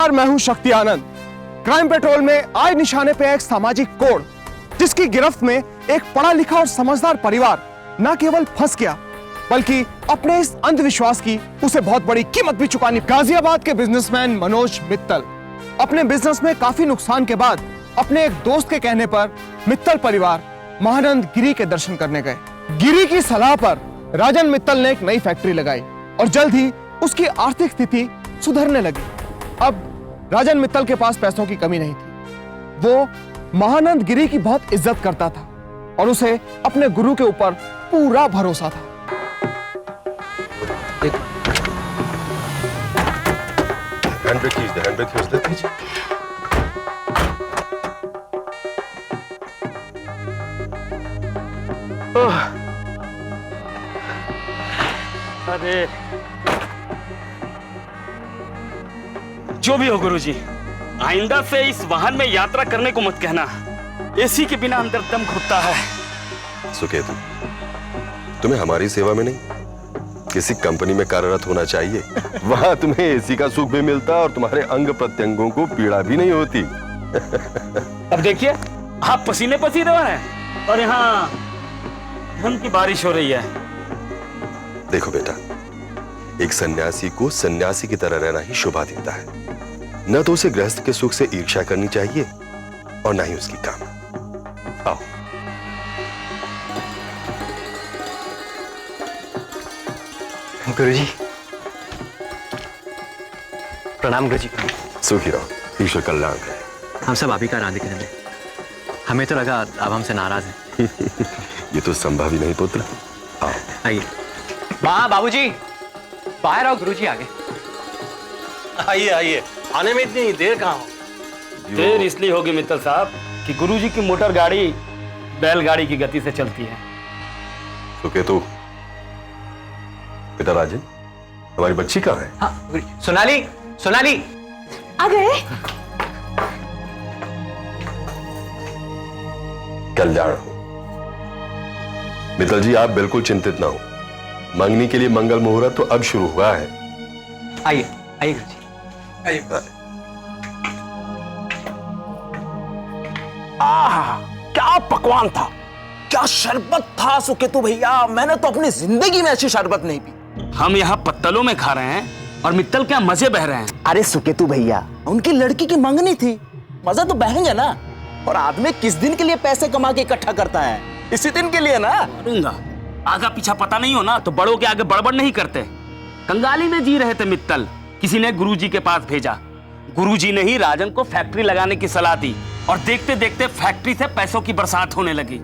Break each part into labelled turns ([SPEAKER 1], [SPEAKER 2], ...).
[SPEAKER 1] नमस्कार, मैं हूं शक्ति आनंद। क्राइम पेट्रोल में आए निशाने पे एक सामाजिक कोड, जिसकी गिरफ्त में एक पढ़ा लिखा और समझदार परिवार न केवल फंस गया, बल्कि अपने इस अंधविश्वास की उसे बहुत बड़ी कीमत भी चुकानी। गाजियाबाद के बिजनेसमैन मनोज मित्तल अपने बिजनेस में काफी नुकसान के बाद अपने एक दोस्त के कहने पर मित्तल परिवार महानंद गिरी के दर्शन करने गए। गिरी की सलाह पर राजन मित्तल ने एक नई फैक्ट्री लगाई और जल्द ही उसकी आर्थिक स्थिति सुधरने लगी। अब राजन मित्तल के पास पैसों की कमी नहीं थी। वो महानंद गिरी की बहुत इज्जत करता था और उसे अपने गुरु के ऊपर पूरा भरोसा था।
[SPEAKER 2] अरे जो भी हो गुरुजी, आइंदा से इस वाहन में यात्रा करने को मत कहना। एसी के बिना अंदर दम घुटता है।
[SPEAKER 3] सुकेतु, तुम्हें हमारी सेवा में नहीं, किसी कंपनी में कार्यरत होना चाहिए। वहां तुम्हें एसी का सुख भी मिलता और तुम्हारे अंग प्रत्यंगों को पीड़ा भी नहीं होती।
[SPEAKER 2] अब देखिए, आप पसीने पसीने हैं और यहाँ धन की बारिश हो रही है।
[SPEAKER 3] देखो बेटा, एक सन्यासी को सन्यासी की तरह रहना ही शोभा देता है। न तो उसे गृहस्थ के सुख से ईर्ष्या करनी चाहिए और न ही उसकी कामना। आओ।
[SPEAKER 4] गुरुजी प्रणाम। गुरुजी
[SPEAKER 3] सुखी रहो, ईश्वर कल्याण करे।
[SPEAKER 4] हम सब आप ही का आराध्य करेंगे। हमें तो लगा अब हमसे नाराज हैं।
[SPEAKER 3] ये तो संभव ही नहीं पुत्र। आओ
[SPEAKER 4] आइए। माँ, बाबूजी बाहर आओ, गुरुजी आ गए।
[SPEAKER 5] आइए आइए, आने में इतनी देर कहाँ हो?
[SPEAKER 2] देर इसलिए होगी मित्तल साहब कि गुरुजी की मोटर गाड़ी बैलगाड़ी की गति से चलती है।
[SPEAKER 3] सुकेतु, बेटा राजन, हमारी बच्ची कहाँ है?
[SPEAKER 4] हाँ, गुरुजी। सोनाली, सोनाली
[SPEAKER 6] आ गए।
[SPEAKER 3] कल्याण हो। मित्तल जी, आप बिल्कुल चिंतित ना हो। मंगनी के लिए मंगल मुहूर्त तो अब शुरू हुआ है।
[SPEAKER 4] आइए आइए गुरुजी।
[SPEAKER 5] क्या पकवान था, क्या शरबत था सुकेतु भैया। मैंने तो अपनी जिंदगी में ऐसी शरबत नहीं पी।
[SPEAKER 2] हम यहाँ पत्तलों में खा रहे हैं और मित्तल क्या मजे बह रहे हैं।
[SPEAKER 5] अरे सुकेतु भैया, उनकी लड़की की मंगनी थी, मजा तो बहेंगे ना। और आदमी किस दिन के लिए पैसे कमा के इकट्ठा करता है? इसी दिन के लिए ना।
[SPEAKER 2] करूंगा, आगा पीछा पता नहीं हो ना तो बड़ों के आगे बड़बड़ नहीं करते। कंगाली में जी रहे थे मित्तल, किसी ने गुरुजी के पास भेजा। गुरुजी ने ही राजन को फैक्ट्री लगाने की सलाह दी और देखते देखते फैक्ट्री से पैसों की बरसात होने लगी।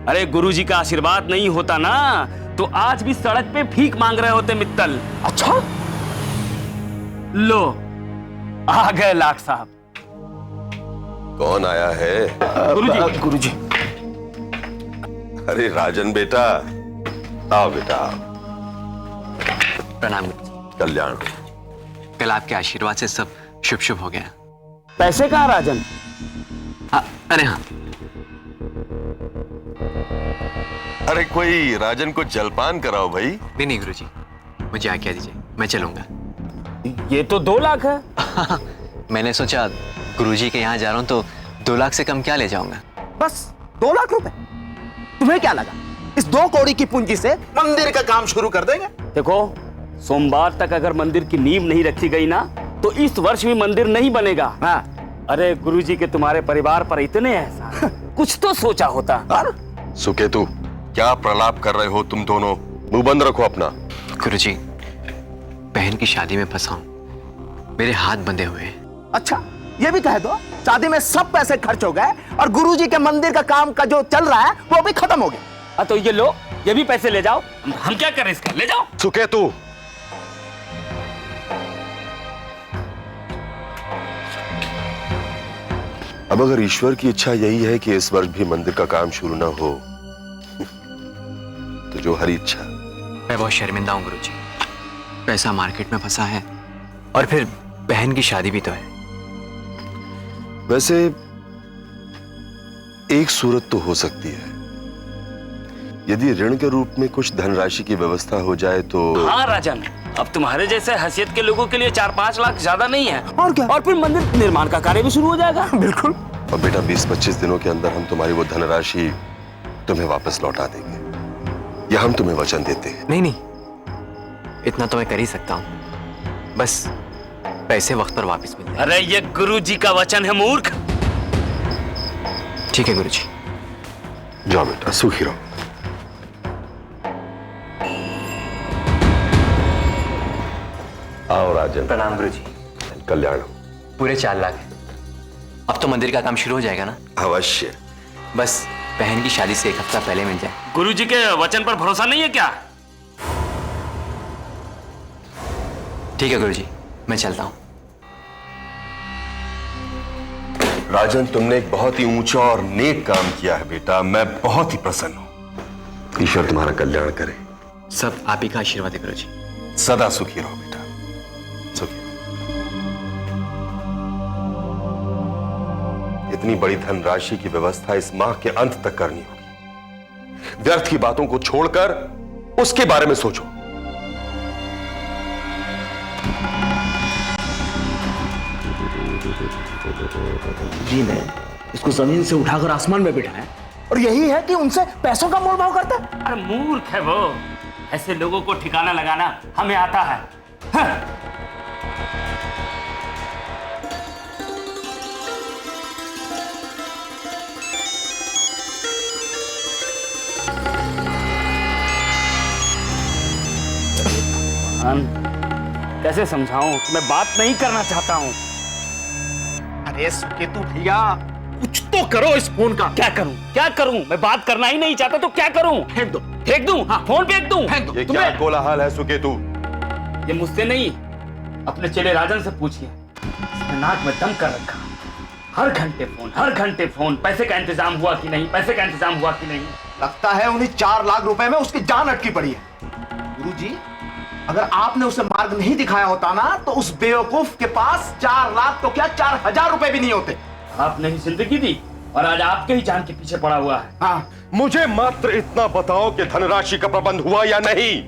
[SPEAKER 2] अरे गुरुजी का आशीर्वाद नहीं होता ना तो आज भी सड़क पे भीख मांग रहे होते मित्तल।
[SPEAKER 5] अच्छा,
[SPEAKER 2] लो आ गए लाख साहब।
[SPEAKER 3] कौन आया है?
[SPEAKER 2] गुरुजी।
[SPEAKER 5] गुरुजी।
[SPEAKER 3] अरे राजन बेटा, आओ बेटा।
[SPEAKER 4] प्रणाम गुरुजी।
[SPEAKER 3] कल्याण।
[SPEAKER 4] कल आपके आशीर्वाद से सब शुभ शुभ हो गया।
[SPEAKER 2] पैसे कहाँ राजन?
[SPEAKER 4] हाँ, अरे हाँ,
[SPEAKER 3] अरे कोई राजन को जलपान कराओ भाई।
[SPEAKER 4] नहीं नहीं गुरुजी, मुझे आज्ञा दीजिए, मैं चलूंगा।
[SPEAKER 2] ये तो 2 लाख है।
[SPEAKER 4] मैंने सोचा गुरुजी के यहाँ जा रहा हूँ तो 2 लाख से कम क्या ले जाऊंगा।
[SPEAKER 5] बस 2 लाख रुपए? तुम्हें क्या लगा इस 2 कौड़ी की पूंजी से मंदिर का काम शुरू कर देंगे?
[SPEAKER 2] देखो, सोमवार तक अगर मंदिर की नींव नहीं रखी गई ना तो इस वर्ष भी मंदिर नहीं बनेगा।
[SPEAKER 5] हाँ।
[SPEAKER 2] अरे गुरुजी के तुम्हारे परिवार पर इतने एहसान, कुछ तो सोचा होता।
[SPEAKER 3] सुकेतु, क्या प्रलाप कर रहे हो तुम दोनों? मुंह बंद रखो अपना।
[SPEAKER 4] गुरुजी, बहन की शादी में फंसा हूं, मेरे हाथ बंधे हुए हैं।
[SPEAKER 5] अच्छा, ये भी कह दो शादी में सब पैसे खर्च हो गए और गुरुजी के मंदिर का काम का जो चल रहा है वो भी खत्म हो गया।
[SPEAKER 2] तो ये लो, ये भी पैसे ले जाओ। हम क्या करें इसका? ले जाओ।
[SPEAKER 3] सुकेतु, अब अगर ईश्वर की इच्छा यही है कि इस वर्ष भी मंदिर का काम शुरू ना हो तो जो हरी इच्छा।
[SPEAKER 4] मैं बहुत शर्मिंदा हूं गुरुजी, पैसा मार्केट में फंसा है और फिर बहन की शादी भी तो है।
[SPEAKER 3] वैसे एक सूरत तो हो सकती है, यदि ऋण के रूप में कुछ धनराशि की व्यवस्था हो जाए तो।
[SPEAKER 2] हाँ राजन, अब तुम्हारे जैसे हैसियत के लोगों के लिए 4-5 लाख ज्यादा नहीं है।
[SPEAKER 5] और क्या?
[SPEAKER 2] और फिर मंदिर निर्माण का कार्य भी शुरू हो जाएगा।
[SPEAKER 5] बिल्कुल।
[SPEAKER 3] और बेटा 20-25 दिनों के अंदर हम तुम्हारी वो धनराशि तुम्हें वापस लौटा देंगे, या हम तुम्हें वचन देते हैं।
[SPEAKER 4] नहीं नहीं, इतना तो मैं कर ही सकता हूँ, बस पैसे वक्त पर वापस मिल जाए।
[SPEAKER 2] अरे ये गुरुजी का वचन है मूर्ख।
[SPEAKER 4] ठीक है गुरुजी।
[SPEAKER 3] जाओ बेटा, सुखी रहो। आओ राजन।
[SPEAKER 4] प्रणाम गुरुजी।
[SPEAKER 3] कल्याण हो।
[SPEAKER 4] पूरे 4 लाख है। अब तो मंदिर का काम शुरू हो जाएगा ना?
[SPEAKER 3] अवश्य।
[SPEAKER 4] बस बहन की शादी से 1 हफ्ता पहले मिल जाए।
[SPEAKER 2] गुरुजी के वचन पर भरोसा नहीं है क्या?
[SPEAKER 4] ठीक है गुरुजी, मैं चलता हूँ।
[SPEAKER 3] राजन, तुमने एक बहुत ही ऊंचा और नेक काम किया है बेटा, मैं बहुत ही प्रसन्न हूं। ईश्वर तुम्हारा कल्याण करे।
[SPEAKER 4] सब आप ही का आशीर्वाद है गुरुजी।
[SPEAKER 3] सदा सुखी रहो बेटा, सुखी रहो। इतनी बड़ी धनराशि की व्यवस्था इस माह के अंत तक करनी होगी। व्यर्थ की बातों को छोड़कर उसके बारे में सोचो।
[SPEAKER 5] जी ने इसको जमीन से उठाकर आसमान में बिठाया और यही है कि उनसे पैसों का मोल भाव करता है।
[SPEAKER 2] अरे मूर्ख है वो, ऐसे लोगों को ठिकाना लगाना हमें आता है। हाँ। कैसे समझाऊं कि मैं बात नहीं करना चाहता हूं।
[SPEAKER 1] अरे सुकेतु भैया, कुछ तो करो इस फोन का।
[SPEAKER 2] क्या करूं, क्या करूं? मैं बात करना ही नहीं चाहता तो क्या करूं?
[SPEAKER 1] फेंक दो।
[SPEAKER 2] फेंक दूं? हाँ, फोन फेंक दूं?
[SPEAKER 3] ये क्या कोलाहल है सुकेतु?
[SPEAKER 2] ये मुझसे नहीं, अपने चेले राजन से पूछिए। इसने नाक में दम कर रखा। हर घंटे फोन, हर घंटे फोन। पैसे का इंतजाम हुआ कि नहीं, पैसे का इंतजाम हुआ कि नहीं।
[SPEAKER 5] लगता है उन्हें 4 लाख रुपए में उसकी जान अटकी पड़ी है। गुरुजी, अगर आपने उसे मार्ग नहीं दिखाया होता ना, तो उस बेवकूफ के पास 4 लाख तो क्या 4000 रुपए भी नहीं होते।
[SPEAKER 2] आपने ही जिंदगी दी और आज आपके ही जान के पीछे पड़ा हुआ है।
[SPEAKER 5] हाँ,
[SPEAKER 3] मुझे मात्र इतना बताओ कि धनराशि का प्रबंध हुआ या नहीं।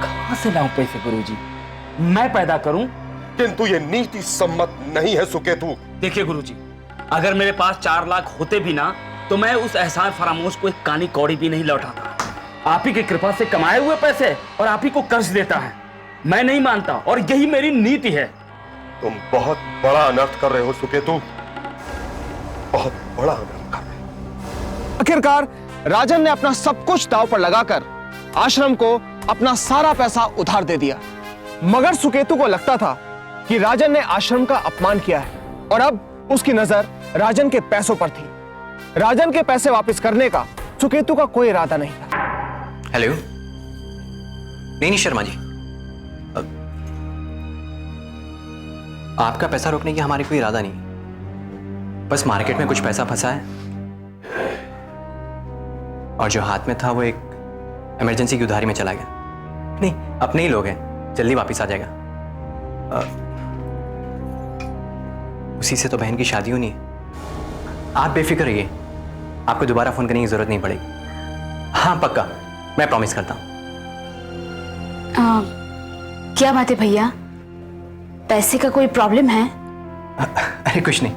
[SPEAKER 2] कहां से लाऊं पैसे गुरुजी? मैं पैदा करूं?
[SPEAKER 3] किंतु ये नीति सम्मत नहीं है सुकेतु।
[SPEAKER 2] देखिए गुरुजी, अगर मेरे पास 4 लाख होते भी ना, तो मैं उस एहसान फरामोश को एक कानी कौड़ी भी नहीं लौटाता। आप ही की कृपा से कमाए हुए पैसे और आप ही को कर्ज देता है। मैं नहीं मानता और यही मेरी नीति है।
[SPEAKER 3] तुम बहुत बड़ा अनर्थ कर रहे हो सुकेतु, बहुत बड़ा अनर्थ कर रहे हो।
[SPEAKER 1] आखिरकार राजन ने अपना सब कुछ दांव पर लगाकर आश्रम को अपना सारा पैसा उधार दे दिया। मगर सुकेतु को लगता था कि राजन ने आश्रम का अपमान किया है और अब उसकी नजर राजन के पैसों पर थी। राजन के पैसे वापस करने का सुकेतु का कोई इरादा नहीं था।
[SPEAKER 4] हेलो। नहीं शर्मा जी, आपका पैसा रोकने की हमारी कोई इरादा नहीं, बस मार्केट में कुछ पैसा फंसा है और जो हाथ में था वो एक इमरजेंसी की उधारी में चला गया। नहीं, अपने ही लोग हैं, जल्दी वापस आ जाएगा। उसी से तो बहन की शादी होनी है। आप बेफिक्र रहिए, आपको दोबारा फोन करने की जरूरत नहीं पड़ेगी। हाँ पक्का, मैं प्रॉमिस करता हूं।
[SPEAKER 6] क्या बात है भैया, पैसे का कोई प्रॉब्लम है?
[SPEAKER 4] अरे कुछ नहीं,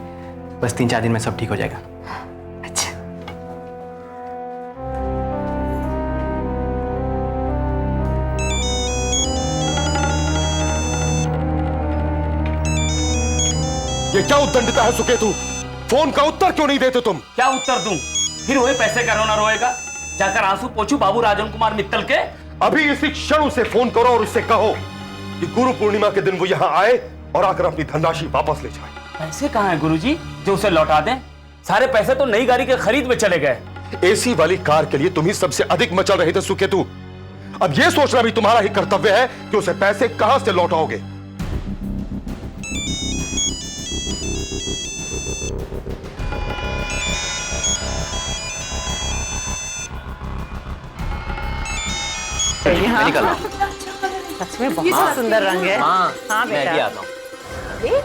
[SPEAKER 4] बस 3-4 दिन में सब ठीक हो जाएगा।
[SPEAKER 6] अच्छा।
[SPEAKER 3] ये क्या उद्दंडता है सुकेतु? फोन का उत्तर क्यों नहीं देते तुम?
[SPEAKER 2] क्या उत्तर दूं? फिर वही पैसे का रोना रोएगा। जाकर आंसू पोंछू बाबू राजन कुमार मित्तल के।
[SPEAKER 3] अभी इसी क्षण उसे फोन करो और उससे कहो कि गुरु पूर्णिमा के दिन वो यहाँ आए और आकर अपनी धनराशि वापस ले जाए।
[SPEAKER 2] पैसे कहाँ हैं गुरुजी जो उसे लौटा दें? सारे पैसे तो नई गाड़ी के खरीद में चले गए।
[SPEAKER 3] एसी वाली कार के लिए तुम ही सबसे अधिक मचल रहे थे सुकेतु। अब यह सोचना भी तुम्हारा ही कर्तव्य है कि उसे पैसे कहां से लौटाओगे।
[SPEAKER 4] मैं निकल रहा हूं।
[SPEAKER 7] सच में बहुत सुंदर रंग है।
[SPEAKER 4] हाँ,
[SPEAKER 7] हाँ
[SPEAKER 4] मैं
[SPEAKER 7] बेटा।
[SPEAKER 4] भी आता हूँ।
[SPEAKER 7] अरे,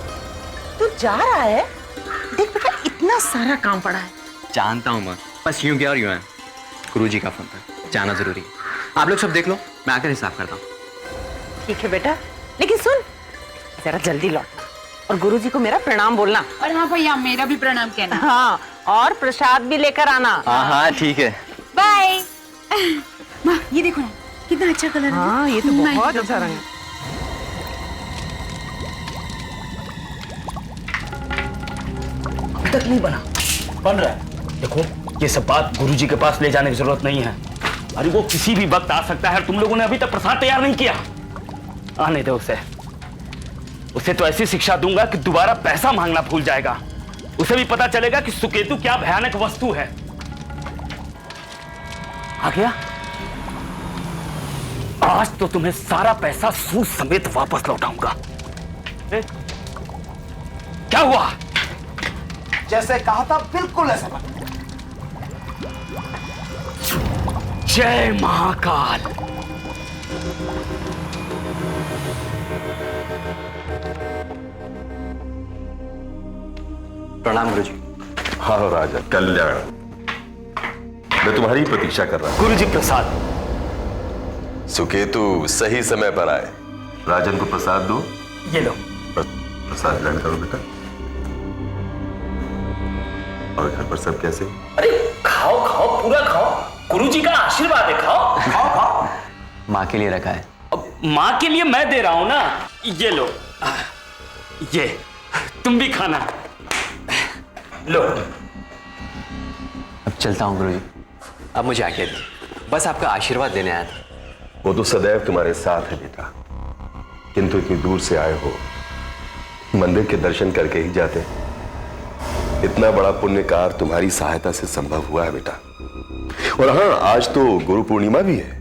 [SPEAKER 7] तू जा रहा है? देख बेटा, इतना सारा काम पड़ा है।
[SPEAKER 4] जानता हूँ माँ, बस यूं क्या और यूं है। गुरुजी का फोन था, जाना जरूरी है। आप लोग सब देख लो, मैं आकर हिसाब करता हूँ।
[SPEAKER 7] ठीक है बेटा, लेकिन सुन, जरा जल्दी लौटना और गुरुजी को मेरा प्रणाम बोलना।
[SPEAKER 8] और हाँ भैया, मेरा भी प्रणाम कहना।
[SPEAKER 7] हाँ, और प्रसाद भी लेकर आना।
[SPEAKER 4] हाँ हाँ ठीक है।
[SPEAKER 8] बाय। माँ, ये देखो ना, कितना अच्छा कलर है।
[SPEAKER 7] हाँ, ये तो बहुत अच्छा रंग है।
[SPEAKER 2] अभी तक नहीं बना, बन रहा है। देखो, ये सब बात गुरुजी के पास ले जाने की जरूरत नहीं है। अरे वो किसी भी वक्त आ सकता है। तुम लोगों ने अभी तक प्रसाद तैयार नहीं किया। आने दो उसे। उसे तो ऐसी शिक्षा दूंगा कि दोबारा पैसा मांगना भूल जाएगा। उसे भी पता चलेगा कि सुकेतु क्या भयानक वस्तु है। आ गया? आज तो तुम्हें सारा पैसा सूद समेत वापस लौटाऊंगा। क्या हुआ?
[SPEAKER 5] जैसे कहा था बिल्कुल ऐसा बना।
[SPEAKER 2] जय महाकाल।
[SPEAKER 4] प्रणाम गुरुजी।
[SPEAKER 3] हाँ राजा कल्याण, मैं तुम्हारी प्रतीक्षा कर रहा हूं।
[SPEAKER 2] गुरुजी प्रसाद।
[SPEAKER 3] सुकेतु सही समय पर आए। राजन को प्रसाद दो।
[SPEAKER 2] ये लो।
[SPEAKER 3] प्रसाद ग्रहण करो बेटा। और घर पर सब कैसे?
[SPEAKER 2] अरे खाओ खाओ, पूरा खाओ। गुरुजी का आशीर्वाद है, खाओ खाओ खाओ।
[SPEAKER 4] माँ के लिए रखा है।
[SPEAKER 2] अब माँ के लिए मैं दे रहा हूं ना। ये लो, ये तुम भी खाना। लो।
[SPEAKER 4] अब चलता हूँ गुरुजी, अब मुझे आज्ञा दीजिए। बस आपका आशीर्वाद देने आया था।
[SPEAKER 3] वो तो सदैव तुम्हारे साथ है बेटा, किंतु इतनी दूर से आए हो, मंदिर के दर्शन करके ही जाते। इतना बड़ा पुण्य कार्य तुम्हारी सहायता से संभव हुआ है बेटा। और हाँ, आज तो गुरु पूर्णिमा भी है।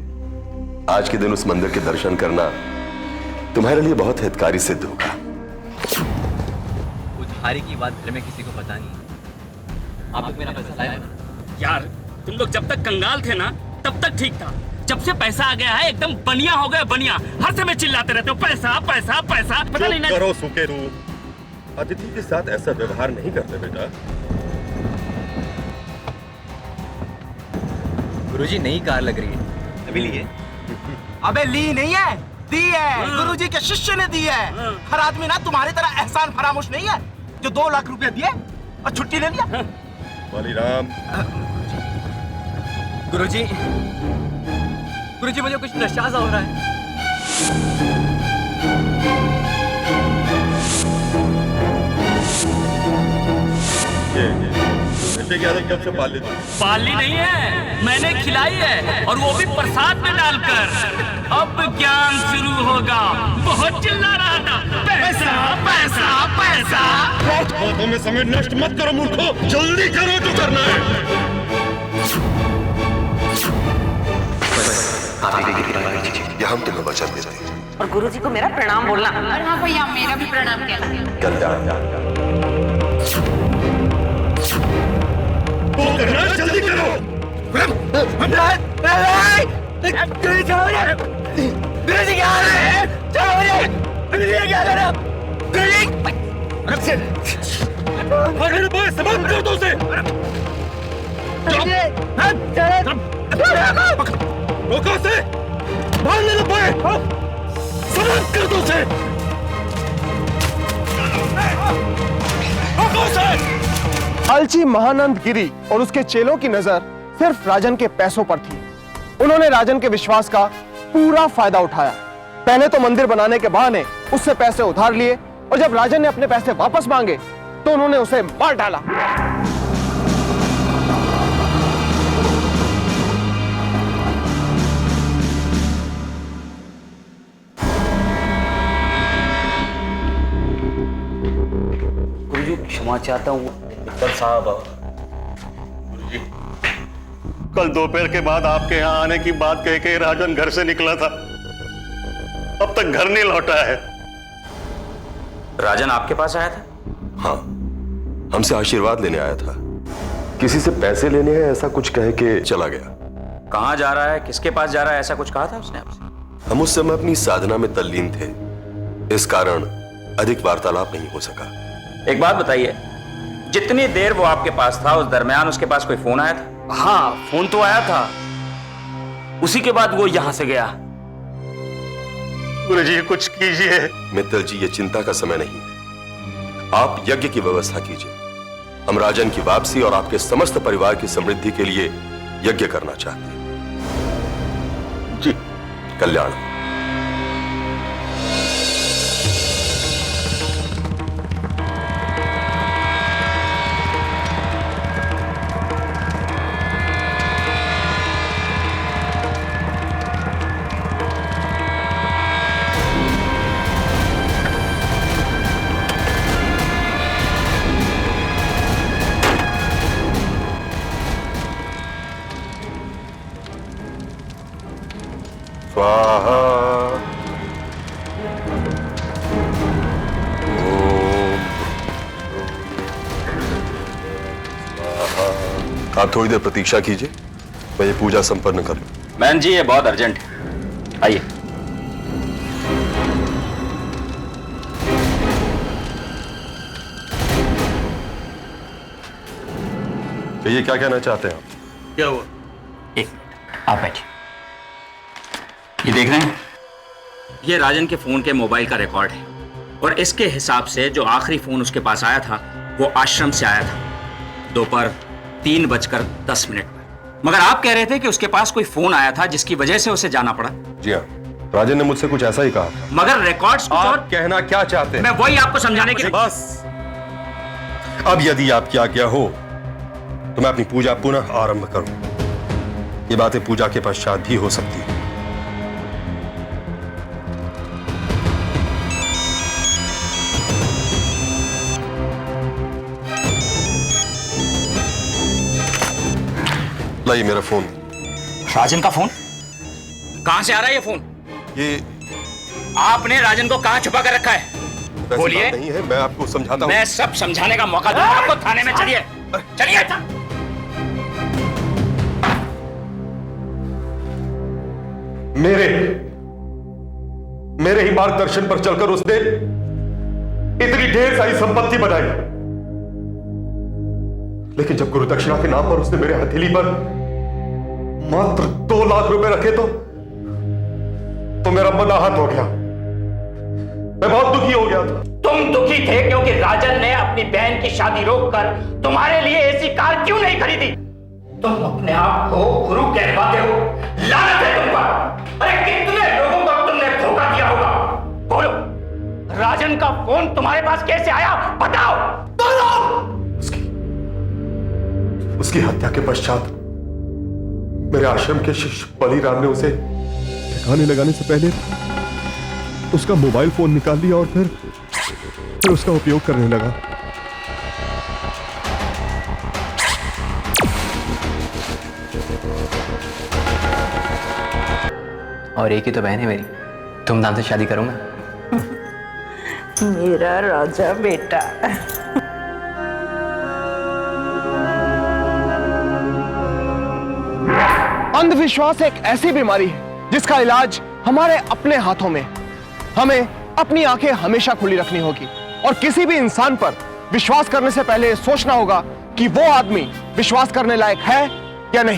[SPEAKER 3] आज के दिन उस मंदिर के दर्शन करना तुम्हारे लिए बहुत हितकारी सिद्ध होगा।
[SPEAKER 4] उधारी की बात घर में किसी को पता नहीं। आप लोग मेरा पैसा लाए?
[SPEAKER 2] यार, तुम लोग जब तक कंगाल थे ना, तब तक ठीक था। जब से पैसा आ गया है, एकदम बनिया हो गया, बनिया। हर समय चिल्लाते रहते हो पैसा पैसा पैसा। पता नहीं ना।
[SPEAKER 3] करो सुकेतु, अतिथि के साथ ऐसा व्यवहार नहीं करते बेटा।
[SPEAKER 4] गुरुजी नई कार लग रही है, अभी लिए?
[SPEAKER 5] अबे ली नहीं है, दी है। गुरुजी के शिष्य ने दी है। हर आदमी ना तुम्हारी तरह एहसान फरामोश नहीं है, जो 2 लाख रुपए दिए और छुट्टी ले लिया।
[SPEAKER 3] बलिराम।
[SPEAKER 4] गुरुजी, गुरुजी मुझे कुछ नशा सा हो रहा है।
[SPEAKER 3] नशे की आदत कब से पाल ली?
[SPEAKER 2] पाली नहीं है, मैंने खिलाई है, और वो भी प्रसाद में डालकर। अब ज्ञान शुरू होगा। बहुत चिल्ला रहा था, पैसा पैसा पैसा।
[SPEAKER 3] बातों में समय नष्ट मत करो मूर्खों, जल्दी करो जो करना है। यह हम तुम्हें वचन देते हैं।
[SPEAKER 7] और गुरुजी को मेरा प्रणाम बोलना।
[SPEAKER 8] और हाँ भैया, मेरा भी प्रणाम कहना।
[SPEAKER 3] कल्याण करना, जल्दी करो। समाप्त कर दो उसे। रोको उसे, मारने न पाए। समाप्त कर दो उसे। रोको उसे।
[SPEAKER 1] अलची महानंद गिरी और उसके चेलों की नजर सिर्फ राजन के पैसों पर थी। उन्होंने राजन के विश्वास का पूरा फायदा उठाया। पहले तो मंदिर बनाने के बहाने उससे पैसे उधार लिए, और जब राजन ने अपने पैसे वापस मांगे तो उन्होंने उसे मार डाला।
[SPEAKER 2] गुरुजी क्षमा चाहता हूँ साहब।
[SPEAKER 9] कल दोपहर के बाद आपके यहाँ आने की बात कह के राजन घर से निकला था, अब तक घर नहीं लौटा है।
[SPEAKER 2] राजन आपके पास आया था?
[SPEAKER 3] हाँ, हमसे आशीर्वाद लेने आया था। किसी से पैसे लेने हैं ऐसा कुछ कह के चला गया।
[SPEAKER 2] कहाँ जा रहा है, किसके पास जा रहा है, ऐसा कुछ कहा था उसने आपसे?
[SPEAKER 3] हम उस समय अपनी साधना में तल्लीन थे, इस कारण अधिक वार्तालाप नहीं हो सका।
[SPEAKER 10] एक बात बताइए, जितनी देर वो आपके पास था, उस दरमियान उसके पास कोई फोन आया था?
[SPEAKER 2] हाँ, फोन तो आया था। उसी के बाद वो यहां से गया।
[SPEAKER 9] गुरुजी कुछ कीजिए।
[SPEAKER 3] मित्तल जी, ये चिंता का समय नहीं है। आप यज्ञ की व्यवस्था कीजिए। हम राजन की वापसी और आपके समस्त परिवार की समृद्धि के लिए यज्ञ करना चाहते हैं।
[SPEAKER 9] जी।
[SPEAKER 3] कल्याण। स्वाहा। ओम। स्वाहा। आप थोड़ी देर प्रतीक्षा कीजिए, मैं ये पूजा संपन्न कर लूं।
[SPEAKER 10] बहन जी ये बहुत अर्जेंट है, आइए।
[SPEAKER 3] ये क्या कहना चाहते हैं आप?
[SPEAKER 9] क्या हुआ?
[SPEAKER 10] एक मिनट, आप बैठिए। ये देख रहे हैं, ये राजन के फोन के मोबाइल का रिकॉर्ड है और इसके हिसाब से जो आखिरी फोन उसके पास आया था वो आश्रम से आया था दोपहर 3:10 पर। मगर आप कह रहे थे कि उसके पास कोई फोन आया था जिसकी वजह से उसे जाना पड़ा।
[SPEAKER 3] जी हाँ, राजन ने मुझसे कुछ ऐसा ही कहा था।
[SPEAKER 10] मगर रिकॉर्ड्स कुछ
[SPEAKER 3] आप
[SPEAKER 10] और।
[SPEAKER 3] कहना क्या चाहते हैं?
[SPEAKER 10] मैं वही आपको समझाने के लिए।
[SPEAKER 3] बस अब यदि आपकी आज्ञा हो तो मैं अपनी पूजा पुनः आरंभ करूं। ये बातें पूजा के पश्चात भी हो सकती है। लाइए मेरा फोन।
[SPEAKER 10] राजन का फोन? कहां से आ रहा है ये फोन?
[SPEAKER 3] ये
[SPEAKER 10] आपने राजन को कहां छुपा कर रखा है?
[SPEAKER 3] वैसी
[SPEAKER 10] बोलिए।
[SPEAKER 3] बात नहीं है, मैं आपको समझाता हूं।
[SPEAKER 10] मैं सब समझाने का मौका दूंगा आपको। थाने में चलिए, चलिए।
[SPEAKER 3] मेरे ही मार्गदर्शन पर चलकर उसने इतनी ढेर सारी संपत्ति बनाई, लेकिन जब गुरु दक्षिणा के नाम पर उसने मेरे हथेली पर मात्र 2 लाख रुपए रखे तो मेरा मन आहत हो गया। मैं बहुत दुखी हो गया था।
[SPEAKER 10] तुम दुखी थे क्योंकि राजन ने अपनी बहन की शादी रोककर तुम्हारे लिए ऐसी कार क्यों नहीं खरीदी? तुम अपने आप को गुरु कहलाते हो। लानत है तुम पर। अरे कितने लोगों को तुमने धोखा दिया होगा। बोलो, राजन का फोन तुम्हारे पास कैसे आया? बताओ।
[SPEAKER 3] उसकी हत्या के पश्चात मेरे आश्रम के शिष्य बलिराम ने उसे ठिकाने लगाने से पहले उसका मोबाइल फोन निकाल लिया और फिर उसका उपयोग करने लगा।
[SPEAKER 4] और एक ही तो बहन है मेरी, धूमधाम से शादी करूंगा।
[SPEAKER 7] मेरा राजा बेटा।
[SPEAKER 1] अंधविश्वास एक ऐसी बीमारी है जिसका इलाज हमारे अपने हाथों में। हमें अपनी आंखें हमेशा खुली रखनी होगी और किसी भी इंसान पर विश्वास करने से पहले सोचना होगा कि वो आदमी विश्वास करने लायक है या नहीं।